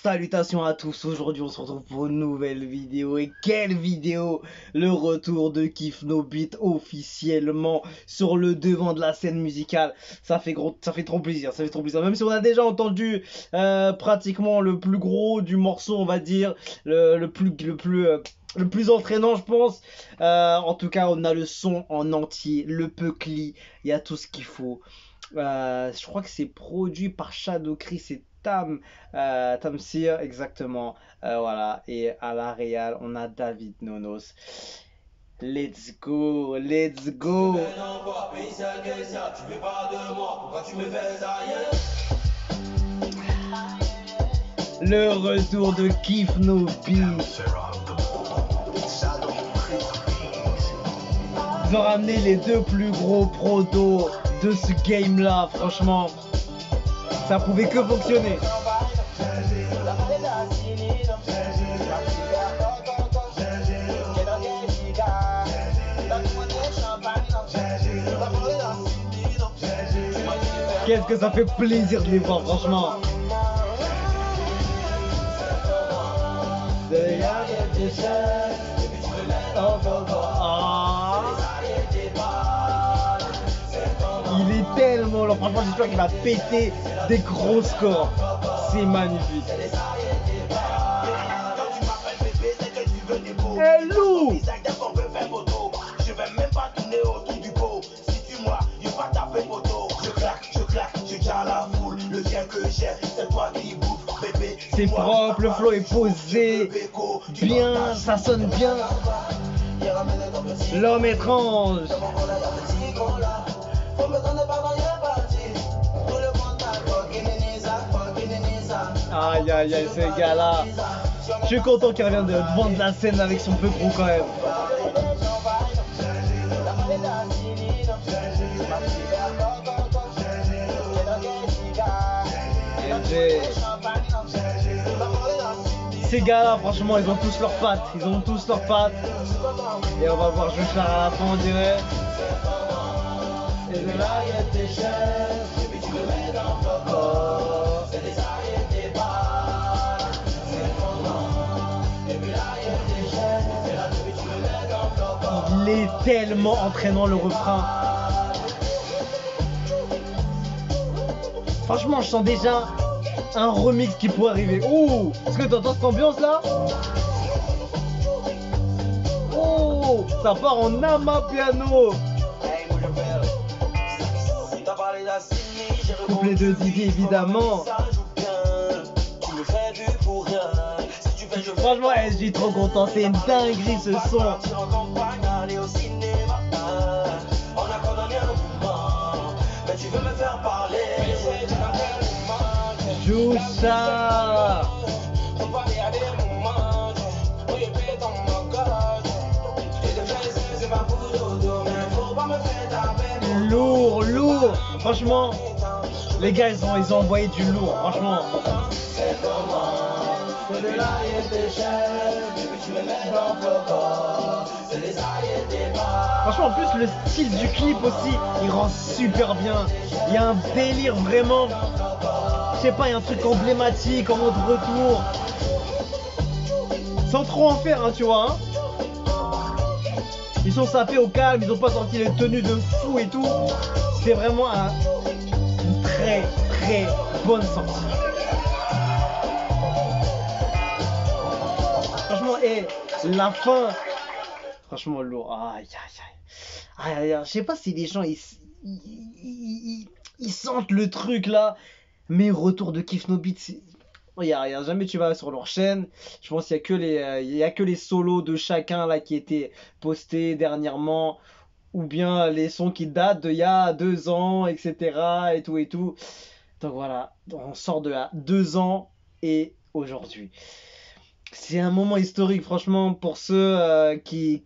Salutations à tous, aujourd'hui on se retrouve pour une nouvelle vidéo. Et quelle vidéo! Le retour de Kif No Beat officiellement sur le devant de la scène musicale. Ça fait trop plaisir, ça fait trop plaisir. Même si on a déjà entendu pratiquement le plus gros du morceau, on va dire, le plus entraînant, je pense. En tout cas, on a le son en entier, le Peucli, il y a tout ce qu'il faut. Je crois que c'est produit par Shadow Chris et Tamsir, exactement. Voilà. Et à la Real, on a David Nonos. Let's go, let's go. Le retour de Kif No Beat. Ils ont ramené les deux plus gros protos de ce game là, franchement, ça pouvait que fonctionner. Qu'est-ce que ça fait plaisir de les voir, franchement. Il est tellement long, franchement j'espère qu'il va péter des gros scores. C'est magnifique. Hello! Je vais même pas tourner autour du pot. Si tu moi, il va taper moto. Je claque, je tiens la foule. Le bien que j'ai, c'est toi qui bouffe, bébé. C'est propre, le flow est posé. Bien, ça sonne bien. L'homme étrange. Aïe aïe aïe, ce gars là. Je suis content qu'il revienne devant de la scène avec son peu gros quand même. Ces gars là, franchement, ils ont tous leurs pattes. Ils ont tous leurs pattes. Et on va voir Joshar à la fin, on dirait. Et de là, il y a tes chefs. Et puis tu me mets dans le corps. C'est des arrêtés pas. Et puis là, il y a tes chefs. Et là, depuis tu me mets dans le corps. Il est tellement entraînant le refrain. Franchement, je sens déjà un remix qui pourrait arriver. Oh, est-ce que tu entends cette ambiance là? Oh, ça part en amapiano. Couplet de Didi évidemment. Franchement, je suis trop content, c'est une dinguerie ce son. Joshar. Lourd, lourd. Franchement, les gars, ils ont envoyé du lourd, franchement. Franchement, en plus, le style du clip aussi, il rend super bien. Il y a un délire vraiment. Je sais pas, il y a un truc emblématique en mode retour. Sans trop en faire, hein, tu vois. Hein. Ils sont sapés au calme, ils ont pas sorti les tenues de fou et tout. C'est vraiment une très très bonne sortie. Franchement, et la fin, franchement lourd. Aïe aïe aïe. Je sais pas si les gens ils sentent le truc là, mais retour de Kif No Beat, regarde, jamais tu vas sur leur chaîne. Je pense qu'il y a que les solos de chacun là qui étaient postés dernièrement, ou bien les sons qui datent d'il y a 2 ans, etc. et tout. Donc voilà, on sort de là 2 ans et aujourd'hui. C'est un moment historique, franchement, pour ceux qui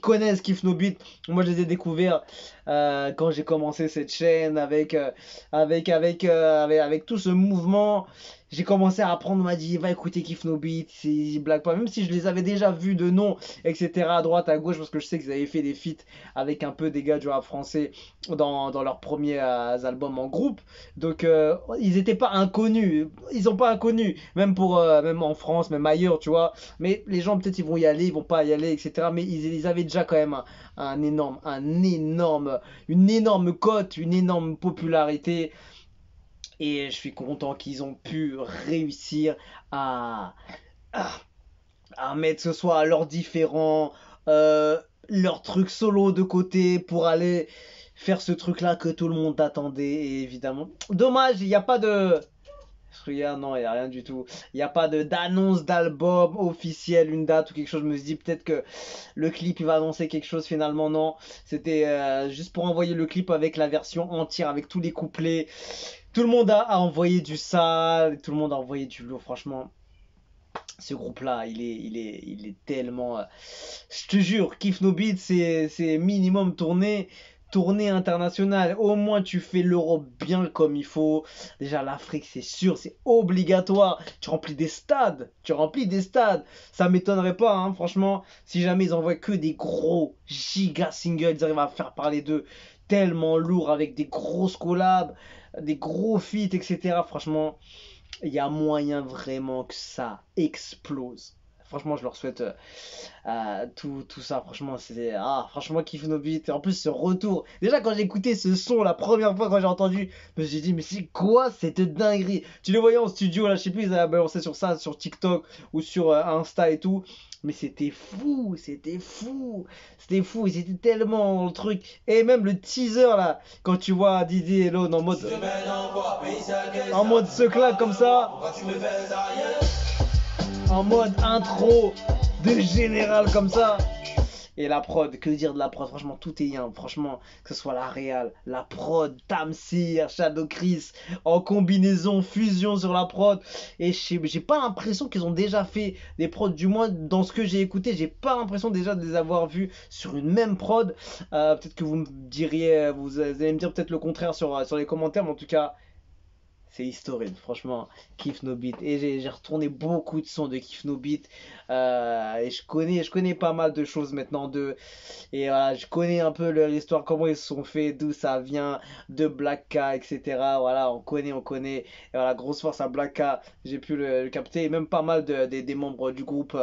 connaissent Kif No Beat. Moi, je les ai découverts quand j'ai commencé cette chaîne avec tout ce mouvement. j'ai commencé à apprendre, on m'a dit va écouter Kiff No Beat, c'est blague pas, même si je les avais déjà vus de nom, etc. à droite, à gauche, parce que je sais qu'ils avaient fait des feats avec un peu des gars du rap français dans leurs premiers albums en groupe. Donc ils étaient pas inconnus, ils sont pas inconnus, même même en France, même ailleurs, tu vois. Mais les gens peut-être ils vont y aller, ils vont pas y aller, etc. Mais ils avaient déjà quand même une énorme cote, une énorme popularité. Et je suis content qu'ils ont pu réussir à, à, à mettre ce soit leurs différents, leurs trucs solo de côté pour aller faire ce truc là que tout le monde attendait. Et évidemment, dommage, il n'y a pas de. Regarde, non, il n'y a rien du tout. Il n'y a pas d'annonce d'album officiel, une date ou quelque chose. Je me suis dit peut-être que le clip il va annoncer quelque chose. Finalement, non. C'était juste pour envoyer le clip avec la version entière, avec tous les couplets. Tout le monde a envoyé du sale, tout le monde a envoyé du lourd. Franchement, ce groupe-là, il est tellement. Je te jure, Kiff No Beat, c'est minimum tournée internationale. Au moins, tu fais l'Europe bien comme il faut. Déjà, l'Afrique, c'est sûr, c'est obligatoire. Tu remplis des stades. Tu remplis des stades. Ça m'étonnerait pas, hein, franchement, si jamais ils envoient que des gros giga singles, ils arrivent à faire parler d'eux tellement lourds avec des grosses collabs, des gros feats, etc. Franchement, il y a moyen vraiment que ça explose. Franchement, je leur souhaite tout ça. Franchement, c'est. Ah, franchement, Kiff No Beat. Et en plus, ce retour. Déjà, quand j'ai écouté ce son la première fois, quand j'ai entendu, je me suis dit, mais c'est quoi cette dinguerie? Tu le voyais en studio, là, je sais plus, ils avaient balancé sur ça, sur TikTok ou sur Insta et tout. Mais c'était fou, c'était fou, c'était fou, ils étaient tellement dans le truc. Et même le teaser là, quand tu vois Didi et Lone en mode ce claque comme ça, en mode intro de général comme ça. Et la prod, que dire de la prod? Franchement, tout est bien. Franchement, que ce soit la réal, la prod, Tamsir, Shadow Chris, en combinaison, fusion sur la prod. Et j'ai pas l'impression qu'ils ont déjà fait des prods, du moins dans ce que j'ai écouté, j'ai pas l'impression déjà de les avoir vus sur une même prod. Peut-être que vous me diriez, vous allez me dire peut-être le contraire sur les commentaires, mais en tout cas, c'est historique, franchement, Kiff No Beat. Et j'ai retourné beaucoup de sons de Kiff No Beat. Et je connais pas mal de choses maintenant de. Et voilà, je connais un peu leur histoire, comment ils se sont faits, d'où ça vient, de Black K, etc. Voilà, on connaît. Et voilà, grosse force à Black K, j'ai pu le capter. Et même pas mal des membres du groupe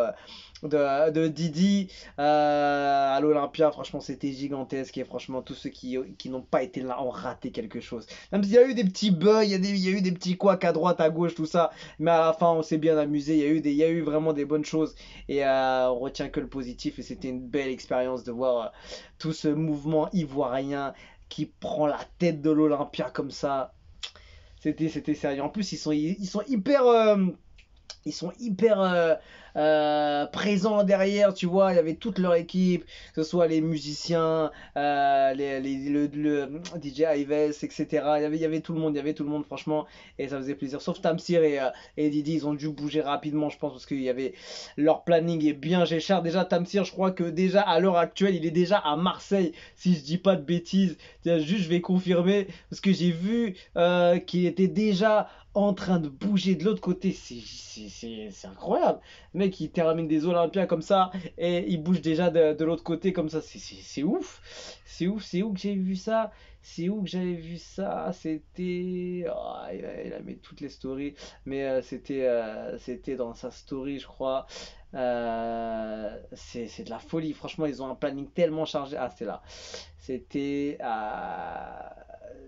de Didi à l'Olympia. Franchement, c'était gigantesque. Et franchement, tous ceux qui n'ont pas été là ont raté quelque chose. Même s'il y a eu des petits bugs, il y a eu des petits couacs à droite, à gauche, tout ça. Mais à la fin, on s'est bien amusé. Il y a eu vraiment des bonnes choses. Et on retient que le positif. Et c'était une belle expérience de voir tout ce mouvement ivoirien qui prend la tête de l'Olympia comme ça. C'était sérieux. En plus, ils sont hyper présents derrière, tu vois. Il y avait toute leur équipe, que ce soit les musiciens, le DJ Ives, etc. Il y avait tout le monde, franchement, et ça faisait plaisir. Sauf Tamsir et Didi, ils ont dû bouger rapidement, je pense, parce qu'il y avait leur planning est bien géchard. Déjà, Tamsir, je crois que déjà à l'heure actuelle, il est déjà à Marseille, si je dis pas de bêtises. Juste, je vais confirmer, parce que j'ai vu qu'il était déjà en train de bouger de l'autre côté. C'est incroyable. Le mec, il termine des Olympiades comme ça et il bouge déjà de l'autre côté comme ça. C'est ouf. C'est ouf. C'est où que j'ai vu ça? C'est où que j'avais vu ça? C'était. Il a mis toutes les stories. Mais c'était dans sa story, je crois. C'est de la folie. Franchement, ils ont un planning tellement chargé. Ah, c'était là. C'était.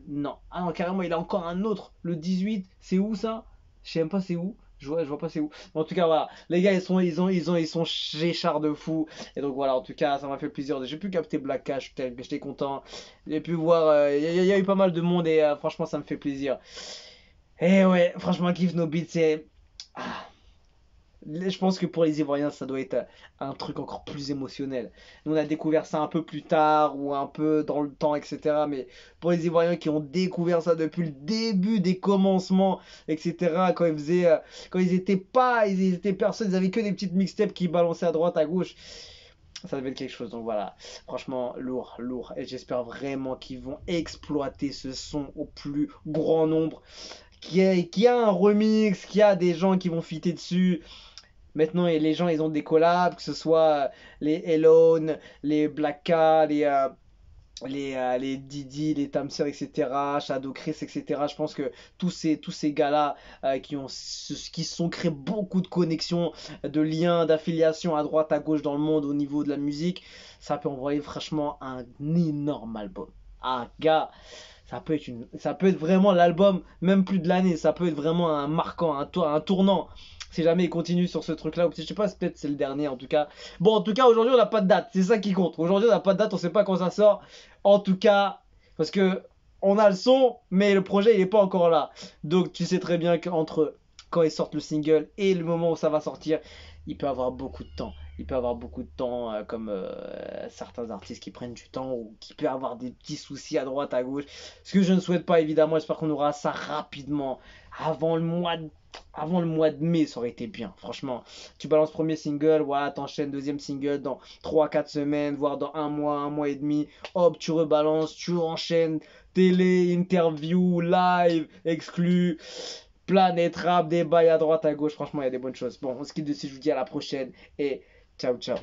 Non. Ah non, carrément, il a encore un autre. Le 18, c'est où ça? Je sais même pas c'est où. Je vois pas c'est où. Mais en tout cas, voilà. Les gars, ils sont chéchards de fou. Et donc voilà, en tout cas, ça m'a fait plaisir. J'ai pu capter Black Cash, j'étais content. J'ai pu voir, il y a eu pas mal de monde et franchement, ça me fait plaisir. Et ouais, franchement, Kiff No Beat, c'est. Ah, je pense que pour les Ivoiriens, ça doit être un truc encore plus émotionnel. Nous, on a découvert ça un peu plus tard ou un peu dans le temps, etc. Mais pour les Ivoiriens qui ont découvert ça depuis le début des commencements, etc., quand ils étaient pas, ils étaient personne, ils avaient que des petites mixtapes qui balançaient à droite, à gauche. Ça devait être quelque chose. Donc voilà, franchement, lourd, lourd. Et j'espère vraiment qu'ils vont exploiter ce son au plus grand nombre qu'il y a un remix, qu'il y a des gens qui vont fitter dessus. Maintenant, et les gens, ils ont des collabs, que ce soit les Elone, les Blacka, les Didi, les Tamser, etc., Shadow Chris, etc. Je pense que tous ces gars-là qui se sont créés beaucoup de connexions, de liens, d'affiliations à droite, à gauche dans le monde au niveau de la musique, ça peut envoyer franchement un énorme album. Ah, gars, ça peut être vraiment l'album, même plus de l'année, ça peut être vraiment un marquant, un tournant. Si jamais il continue sur ce truc-là, ou je sais pas, peut-être c'est le dernier en tout cas. Bon, en tout cas, aujourd'hui on n'a pas de date, c'est ça qui compte. Aujourd'hui on n'a pas de date, on sait pas quand ça sort. En tout cas, parce que on a le son, mais le projet il est pas encore là. Donc tu sais très bien qu'entre quand ils sortent le single et le moment où ça va sortir, il peut avoir beaucoup de temps. Il peut avoir beaucoup de temps, comme certains artistes qui prennent du temps ou qui peut avoir des petits soucis à droite, à gauche. Ce que je ne souhaite pas évidemment, j'espère qu'on aura ça rapidement avant le mois de mai, ça aurait été bien, franchement. Tu balances premier single, voilà, t'enchaînes deuxième single dans 3 4 semaines, voire dans un mois et demi. Hop, tu rebalances, tu enchaînes, télé, interview, live, exclu, planète rap, débat à droite, à gauche. Franchement, il y a des bonnes choses. Bon, on se quitte de ici, je vous dis à la prochaine et ciao, ciao.